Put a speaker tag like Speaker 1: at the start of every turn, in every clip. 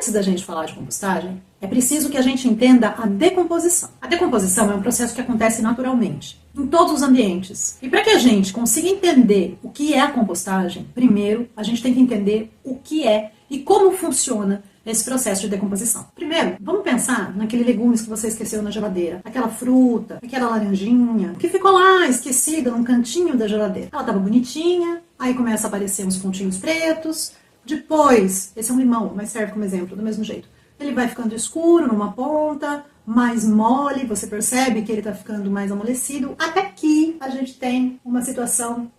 Speaker 1: antes da gente falar de compostagem, é preciso que a gente entenda a decomposição. A decomposição é um processo que acontece naturalmente, em todos os ambientes. E para que a gente consiga entender o que é a compostagem, primeiro a gente tem que entender o que é e como funciona esse processo de decomposição. Primeiro, vamos pensar naquele legumes que você esqueceu na geladeira, aquela fruta, aquela laranjinha, que ficou lá esquecida num cantinho da geladeira. Ela estava bonitinha, aí começa a aparecer uns pontinhos pretos, depois, esse é um limão, mas serve como exemplo, do mesmo jeito. Ele vai ficando escuro numa ponta, mais mole, você percebe que ele está ficando mais amolecido, até que a gente tem uma situação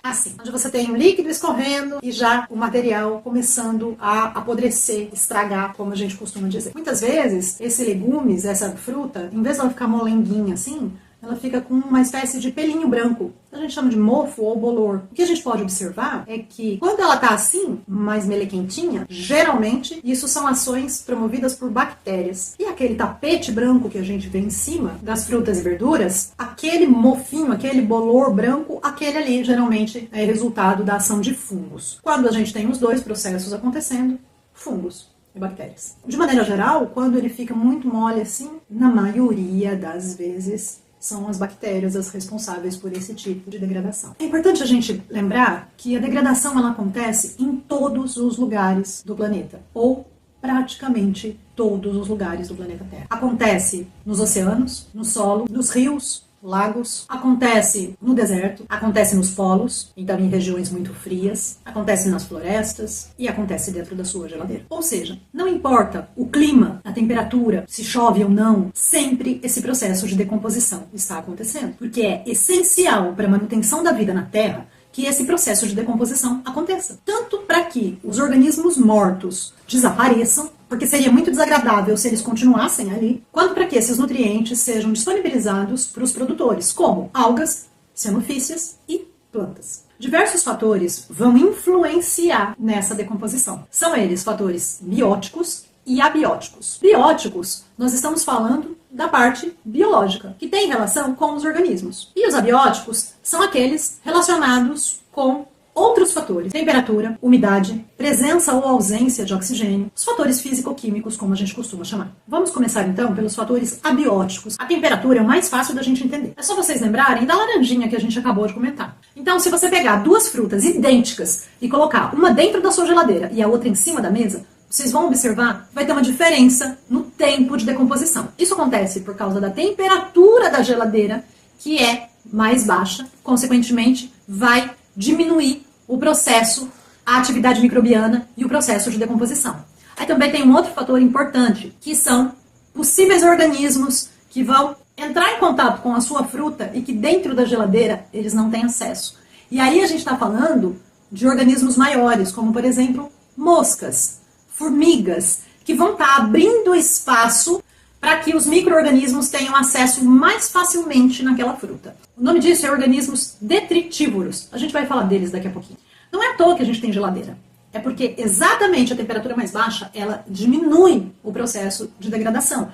Speaker 1: assim, onde você tem um líquido escorrendo e já o material começando a apodrecer, estragar, como a gente costuma dizer. Muitas vezes, esse legumes, essa fruta, em vez de ela ficar molenguinha assim, ela fica com uma espécie de pelinho branco. A gente chama de mofo ou bolor. O que a gente pode observar é que quando ela tá assim, mais melequentinha, geralmente isso são ações promovidas por bactérias. E aquele tapete branco que a gente vê em cima das frutas e verduras, aquele mofinho, aquele bolor branco, aquele ali geralmente é resultado da ação de fungos. Quando a gente tem os dois processos acontecendo, fungos e bactérias. De maneira geral, quando ele fica muito mole assim, na maioria das vezes, são as bactérias as responsáveis por esse tipo de degradação. É importante a gente lembrar que a degradação ela acontece em todos os lugares do planeta, ou praticamente todos os lugares do planeta Terra. Acontece nos oceanos, no solo, nos rios, lagos, acontece no deserto, acontece nos polos, então em regiões muito frias, acontece nas florestas e acontece dentro da sua geladeira. Ou seja, não importa o clima, a temperatura, se chove ou não, sempre esse processo de decomposição está acontecendo, porque é essencial para a manutenção da vida na Terra que esse processo de decomposição aconteça. Tanto para que os organismos mortos desapareçam, porque seria muito desagradável se eles continuassem ali, quanto para que esses nutrientes sejam disponibilizados para os produtores, como algas, cianofícias e plantas. Diversos fatores vão influenciar nessa decomposição. São eles fatores bióticos e abióticos. Bióticos, nós estamos falando da parte biológica, que tem relação com os organismos. E os abióticos são aqueles relacionados com outros fatores: temperatura, umidade, presença ou ausência de oxigênio, os fatores físico-químicos, como a gente costuma chamar. Vamos começar então pelos fatores abióticos. A temperatura é o mais fácil da gente entender. É só vocês lembrarem da laranjinha que a gente acabou de comentar. Então, se você pegar duas frutas idênticas e colocar uma dentro da sua geladeira e a outra em cima da mesa, vocês vão observar que vai ter uma diferença no tempo de decomposição. Isso acontece por causa da temperatura da geladeira, que é mais baixa, consequentemente vai diminuir o processo, a atividade microbiana e o processo de decomposição. Aí também tem um outro fator importante, que são possíveis organismos que vão entrar em contato com a sua fruta e que dentro da geladeira eles não têm acesso. E aí a gente está falando de organismos maiores, como por exemplo moscas, formigas, que vão estar abrindo espaço para que os micro-organismos tenham acesso mais facilmente naquela fruta. O nome disso é organismos detritívoros. A gente vai falar deles daqui a pouquinho. Não é à toa que a gente tem geladeira. É porque exatamente a temperatura mais baixa, ela diminui o processo de degradação.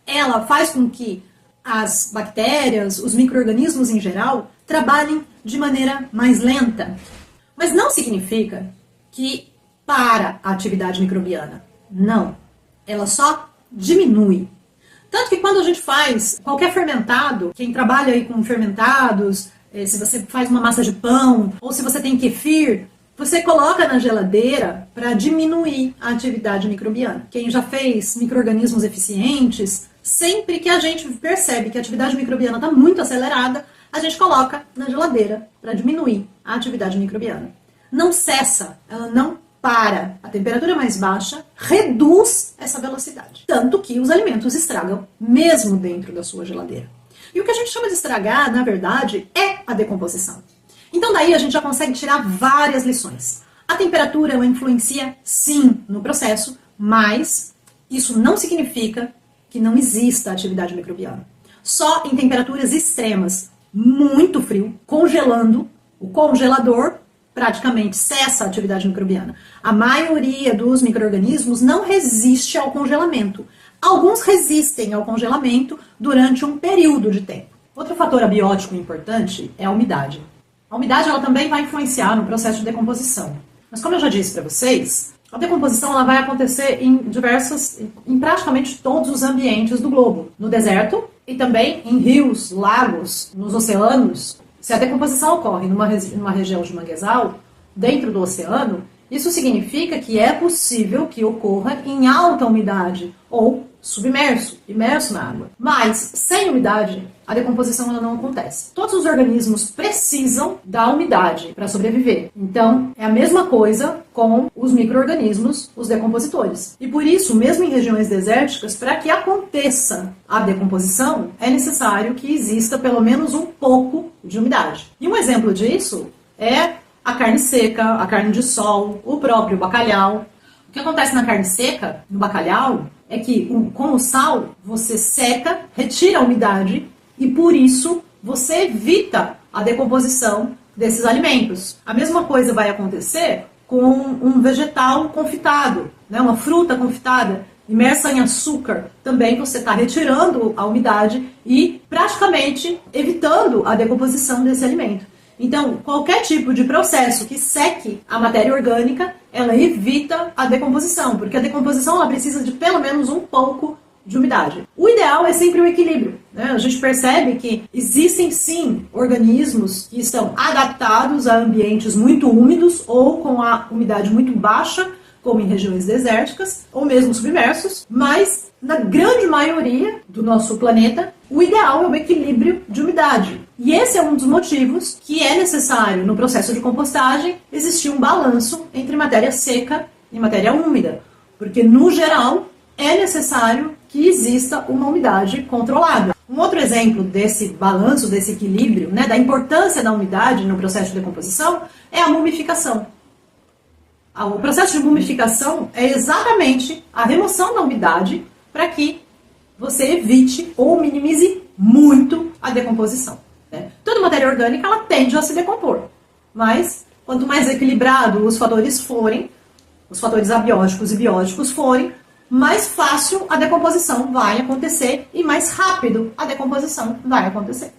Speaker 1: Ela faz com que as bactérias, os micro-organismos em geral, trabalhem de maneira mais lenta. Mas não significa que para a atividade microbiana. Não. Ela só diminui. Tanto que quando a gente faz qualquer fermentado, quem trabalha aí com fermentados, se você faz uma massa de pão, ou se você tem kefir, você coloca na geladeira para diminuir a atividade microbiana. Quem já fez micro-organismos eficientes, sempre que a gente percebe que a atividade microbiana está muito acelerada, a gente coloca na geladeira para diminuir a atividade microbiana. Não cessa, ela não para. A temperatura mais baixa reduz essa velocidade. Tanto que os alimentos estragam mesmo dentro da sua geladeira. E o que a gente chama de estragar, na verdade, é a decomposição. Então daí a gente já consegue tirar várias lições. A temperatura ela influencia sim no processo, mas isso não significa que não exista atividade microbiana. Só em temperaturas extremas, muito frio, congelando, o congelador praticamente cessa a atividade microbiana. A maioria dos micro-organismos não resiste ao congelamento. Alguns resistem ao congelamento durante um período de tempo. Outro fator abiótico importante é a umidade. A umidade ela também vai influenciar no processo de decomposição. Mas como eu já disse para vocês, A decomposição ela vai acontecer em praticamente todos os ambientes do globo. No deserto e também em rios, lagos, nos oceanos. Se a decomposição ocorre numa região de manguezal, dentro do oceano, isso significa que é possível que ocorra em alta umidade ou submerso, imerso na água. Mas, sem umidade, a decomposição ela não acontece. Todos os organismos precisam da umidade para sobreviver. Então, é a mesma coisa com os micro-organismos, os decompositores. E por isso, mesmo em regiões desérticas, para que aconteça a decomposição, é necessário que exista pelo menos um pouco de umidade. E um exemplo disso é a carne seca, a carne de sol, o próprio bacalhau. O que acontece na carne seca, no bacalhau, é que com o sal você seca, retira a umidade e por isso você evita a decomposição desses alimentos. A mesma coisa vai acontecer com um vegetal confitado, né? Uma fruta confitada, imersa em açúcar. Também você está retirando a umidade e praticamente evitando a decomposição desse alimento. Então, qualquer tipo de processo que seque a matéria orgânica, ela evita a decomposição, porque a decomposição ela precisa de pelo menos um pouco de umidade. O ideal é sempre o equilíbrio, né? A gente percebe que existem sim organismos que estão adaptados a ambientes muito úmidos ou com a umidade muito baixa, como em regiões desérticas ou mesmo submersos, mas na grande maioria do nosso planeta, o ideal é o equilíbrio de umidade. E esse é um dos motivos que é necessário, no processo de compostagem, existir um balanço entre matéria seca e matéria úmida. Porque, no geral, é necessário que exista uma umidade controlada. Um outro exemplo desse balanço, desse equilíbrio, né, da importância da umidade no processo de decomposição, é a mumificação. O processo de mumificação é exatamente a remoção da umidade para que você evite ou minimize muito a decomposição. Né? Toda matéria orgânica ela tende a se decompor, mas quanto mais equilibrado os fatores forem, os fatores abióticos e bióticos forem, mais fácil a decomposição vai acontecer e mais rápido a decomposição vai acontecer.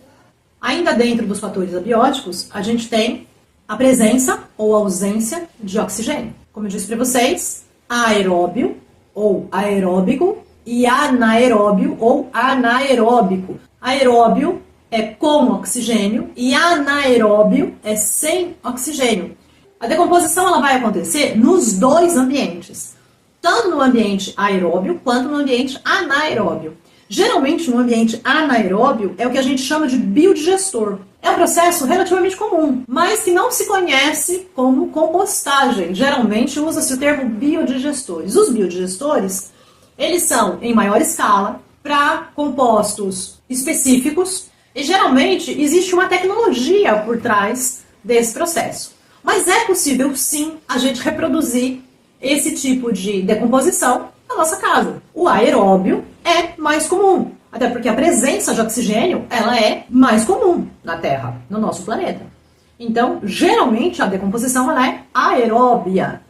Speaker 1: Ainda dentro dos fatores abióticos, a gente tem a presença ou ausência de oxigênio. Como eu disse para vocês, aeróbio ou aeróbico e anaeróbio ou anaeróbico. Aeróbio é com oxigênio e anaeróbio é sem oxigênio. A decomposição ela vai acontecer nos dois ambientes, tanto no ambiente aeróbio quanto no ambiente anaeróbio. Geralmente no ambiente anaeróbio é o que a gente chama de biodigestor. É um processo relativamente comum, mas que não se conhece como compostagem. Geralmente usa-se o termo biodigestores. Os biodigestores, eles são em maior escala para compostos específicos e geralmente existe uma tecnologia por trás desse processo. Mas é possível sim a gente reproduzir esse tipo de decomposição na nossa casa. O aeróbio é mais comum, até porque a presença de oxigênio ela é mais comum na Terra, no nosso planeta. Então, geralmente a decomposição ela é aeróbia.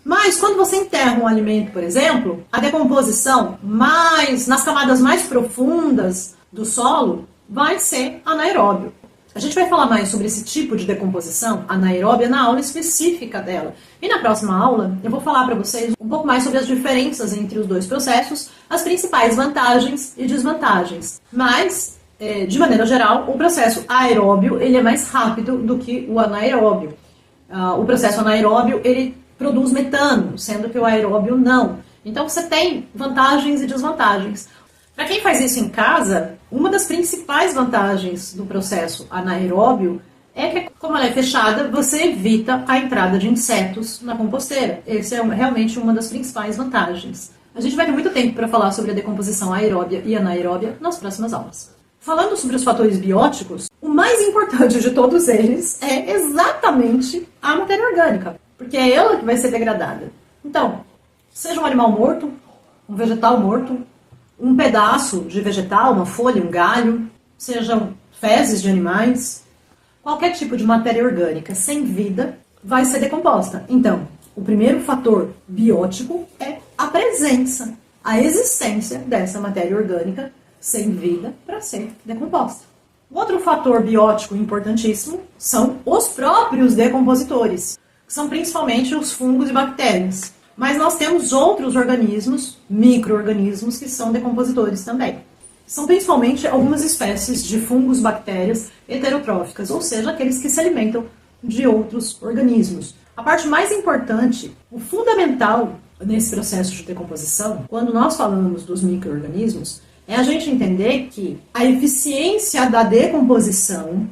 Speaker 1: Mas quando você enterra um alimento, por exemplo, a decomposição nas camadas mais profundas do solo vai ser anaeróbio. A gente vai falar mais sobre esse tipo de decomposição anaeróbia na aula específica dela. E na próxima aula eu vou falar para vocês um pouco mais sobre as diferenças entre os dois processos, as principais vantagens e desvantagens. Mas, de maneira geral, o processo aeróbio ele é mais rápido do que o anaeróbio. O processo anaeróbio ele produz metano, sendo que o aeróbio não. Então você tem vantagens e desvantagens. Para quem faz isso em casa, uma das principais vantagens do processo anaeróbio é que, como ela é fechada, você evita a entrada de insetos na composteira. Essa é realmente uma das principais vantagens. A gente vai ter muito tempo para falar sobre a decomposição aeróbia e anaeróbia nas próximas aulas. Falando sobre os fatores bióticos, o mais importante de todos eles é exatamente a matéria orgânica, porque é ela que vai ser degradada. Então, seja um animal morto, um vegetal morto, um pedaço de vegetal, uma folha, um galho, sejam fezes de animais, qualquer tipo de matéria orgânica sem vida vai ser decomposta. Então, o primeiro fator biótico é a presença, a existência dessa matéria orgânica sem vida para ser decomposta. O outro fator biótico importantíssimo são os próprios decompositores, que são principalmente os fungos e bactérias. Mas nós temos outros organismos, micro-organismos, que são decompositores também. São principalmente algumas espécies de fungos, bactérias heterotróficas, ou seja, aqueles que se alimentam de outros organismos. A parte mais importante, o fundamental nesse processo de decomposição, quando nós falamos dos micro-organismos, é a gente entender que a eficiência da decomposição,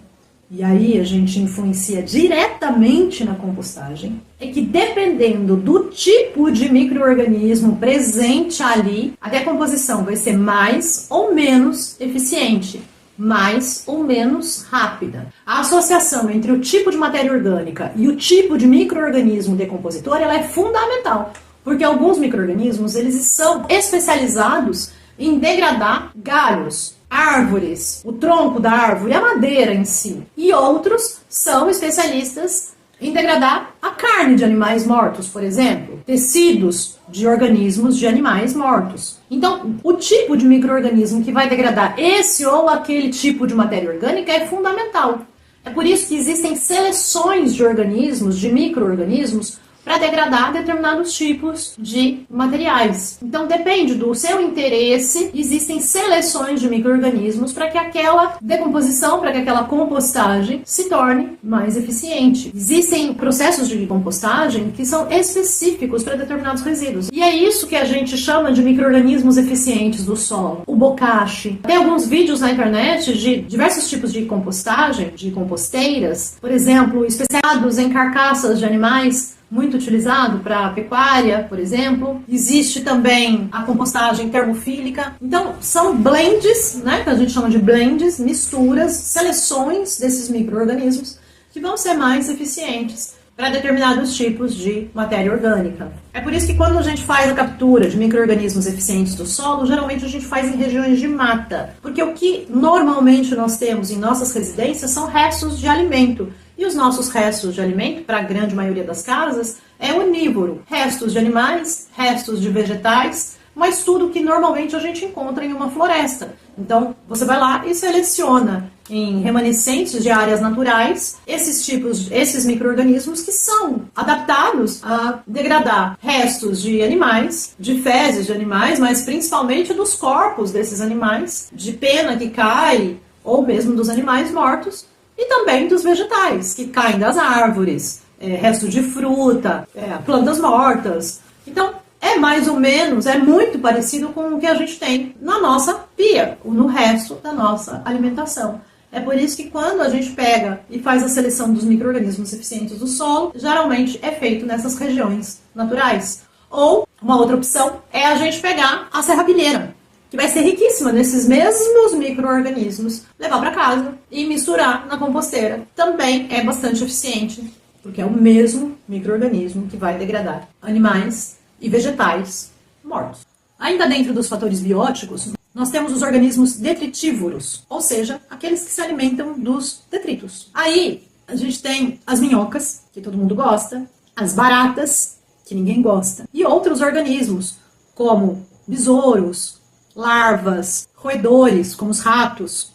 Speaker 1: e aí a gente influencia diretamente na compostagem, é que dependendo do tipo de micro-organismo presente ali, a decomposição vai ser mais ou menos eficiente, mais ou menos rápida. A associação entre o tipo de matéria orgânica e o tipo de micro-organismo decompositor, ela é fundamental, porque alguns micro-organismos, eles são especializados em degradar galhos, árvores, o tronco da árvore, a madeira em si. E outros são especialistas em degradar a carne de animais mortos, por exemplo, tecidos de organismos de animais mortos. Então, o tipo de micro-organismo que vai degradar esse ou aquele tipo de matéria orgânica é fundamental. É por isso que existem seleções de organismos, de micro-organismos, para degradar determinados tipos de materiais. Então, depende do seu interesse, existem seleções de micro-organismos para que aquela decomposição, para que aquela compostagem se torne mais eficiente. Existem processos de compostagem que são específicos para determinados resíduos. E é isso que a gente chama de micro-organismos eficientes do solo. O bocashi. Tem alguns vídeos na internet de diversos tipos de compostagem, de composteiras, por exemplo, especializados em carcaças de animais, muito utilizado para pecuária, por exemplo. Existe também a compostagem termofílica. Então, são blends, né, que a gente chama de blends, misturas, seleções desses micro-organismos que vão ser mais eficientes para determinados tipos de matéria orgânica. É por isso que quando a gente faz a captura de micro-organismos eficientes do solo, geralmente a gente faz em regiões de mata, porque o que normalmente nós temos em nossas residências são restos de alimento. E os nossos restos de alimento, para a grande maioria das casas, é onívoro. Restos de animais, restos de vegetais, mas tudo que normalmente a gente encontra em uma floresta. Então, você vai lá e seleciona em remanescentes de áreas naturais esses micro-organismos que são adaptados a degradar restos de animais, de fezes de animais, mas principalmente dos corpos desses animais, de pena que cai, ou mesmo dos animais mortos, e também dos vegetais, que caem das árvores, restos de fruta, plantas mortas. Então, é mais ou menos, é muito parecido com o que a gente tem na nossa pia, no resto da nossa alimentação. É por isso que quando a gente pega e faz a seleção dos micro-organismos eficientes do solo, geralmente é feito nessas regiões naturais. Ou, uma outra opção, é a gente pegar a serrapilheira, que vai ser riquíssima nesses mesmos micro-organismos, levar para casa e misturar na composteira. Também é bastante eficiente, porque é o mesmo micro-organismo que vai degradar animais e vegetais mortos. Ainda dentro dos fatores bióticos, nós temos os organismos detritívoros, ou seja, aqueles que se alimentam dos detritos. Aí a gente tem as minhocas, que todo mundo gosta, as baratas, que ninguém gosta, e outros organismos, como besouros, larvas, roedores, como os ratos,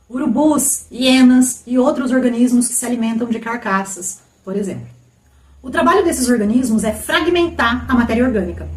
Speaker 1: urubus, hienas e outros organismos que se alimentam de carcaças, por exemplo. O trabalho desses organismos é fragmentar a matéria orgânica,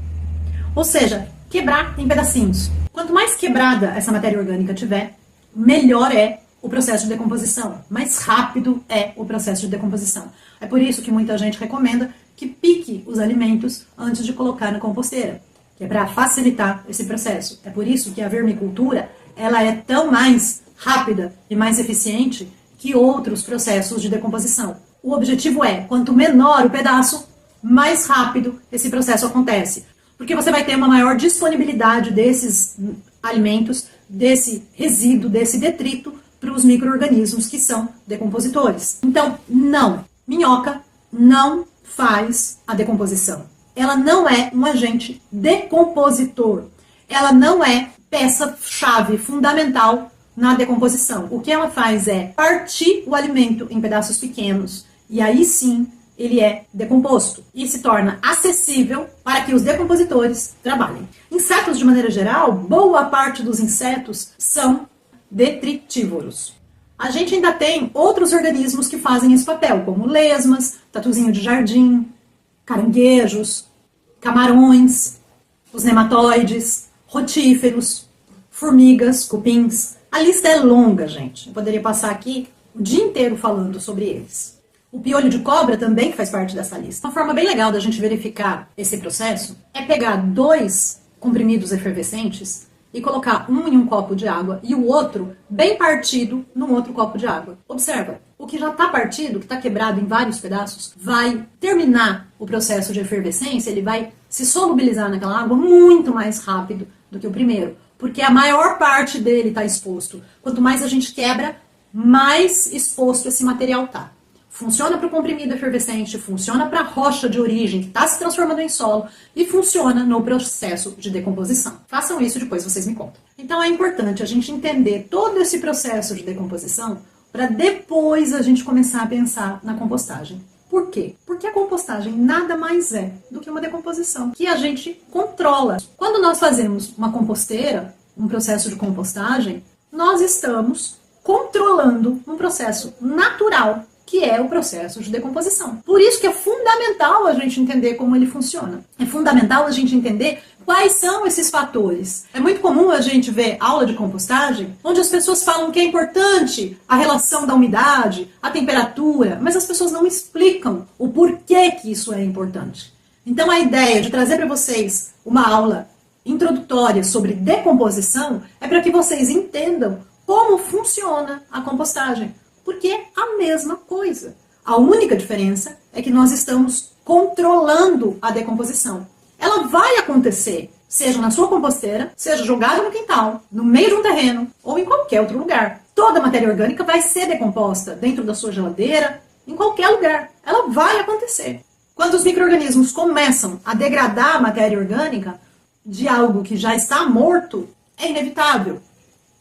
Speaker 1: ou seja, quebrar em pedacinhos. Quanto mais quebrada essa matéria orgânica tiver, melhor é o processo de decomposição, mais rápido é o processo de decomposição. É por isso que muita gente recomenda que pique os alimentos antes de colocar na composteira, que é para facilitar esse processo. É por isso que a vermicultura ela é tão mais rápida e mais eficiente que outros processos de decomposição. O objetivo é, quanto menor o pedaço, mais rápido esse processo acontece. Porque você vai ter uma maior disponibilidade desses alimentos, desse resíduo, desse detrito, para os micro-organismos que são decompositores. Então, não, minhoca não faz a decomposição. Ela não é um agente decompositor. Ela não é peça-chave fundamental na decomposição. O que ela faz é partir o alimento em pedaços pequenos e aí sim ele é decomposto e se torna acessível para que os decompositores trabalhem. Insetos, de maneira geral, boa parte dos insetos são detritívoros. A gente ainda tem outros organismos que fazem esse papel, como lesmas, tatuzinho de jardim, caranguejos, camarões, os nematóides, rotíferos, formigas, cupins. A lista é longa, gente. Eu poderia passar aqui o dia inteiro falando sobre eles. O piolho de cobra também faz parte dessa lista. Uma forma bem legal da gente verificar esse processo é pegar 2 comprimidos efervescentes e colocar um em um copo de água e o outro bem partido num outro copo de água. Observa, o que já está partido, que está quebrado em vários pedaços, vai terminar o processo de efervescência, ele vai se solubilizar naquela água muito mais rápido do que o primeiro, porque a maior parte dele está exposto. Quanto mais a gente quebra, mais exposto esse material está. Funciona para o comprimido efervescente, funciona para a rocha de origem que está se transformando em solo e funciona no processo de decomposição. Façam isso, depois vocês me contam. Então é importante a gente entender todo esse processo de decomposição para depois a gente começar a pensar na compostagem. Por quê? Porque a compostagem nada mais é do que uma decomposição que a gente controla. Quando nós fazemos uma composteira, um processo de compostagem, nós estamos controlando um processo natural que é o processo de decomposição. Por isso que é fundamental a gente entender como ele funciona. É fundamental a gente entender quais são esses fatores. É muito comum a gente ver aula de compostagem onde as pessoas falam que é importante a relação da umidade, a temperatura, mas as pessoas não explicam o porquê que isso é importante. Então a ideia de trazer para vocês uma aula introdutória sobre decomposição é para que vocês entendam como funciona a compostagem. Porque é a mesma coisa. A única diferença é que nós estamos controlando a decomposição. Ela vai acontecer, seja na sua composteira, seja jogada no quintal, no meio de um terreno ou em qualquer outro lugar. Toda a matéria orgânica vai ser decomposta dentro da sua geladeira, em qualquer lugar. Ela vai acontecer. Quando os micro-organismos começam a degradar a matéria orgânica de algo que já está morto, é inevitável.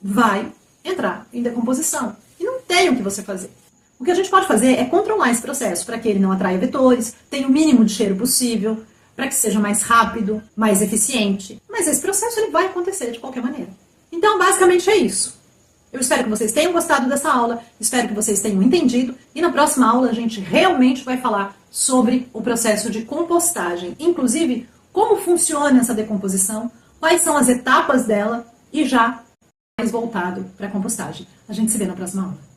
Speaker 1: Vai entrar em decomposição. E não tem o que você fazer. O que a gente pode fazer é controlar esse processo para que ele não atraia vetores, tenha o mínimo de cheiro possível, para que seja mais rápido, mais eficiente. Mas esse processo ele vai acontecer de qualquer maneira. Então, basicamente é isso. Eu espero que vocês tenham gostado dessa aula, espero que vocês tenham entendido, e na próxima aula a gente realmente vai falar sobre o processo de compostagem, inclusive como funciona essa decomposição, quais são as etapas dela e já mais voltado para a compostagem. A gente se vê na próxima aula.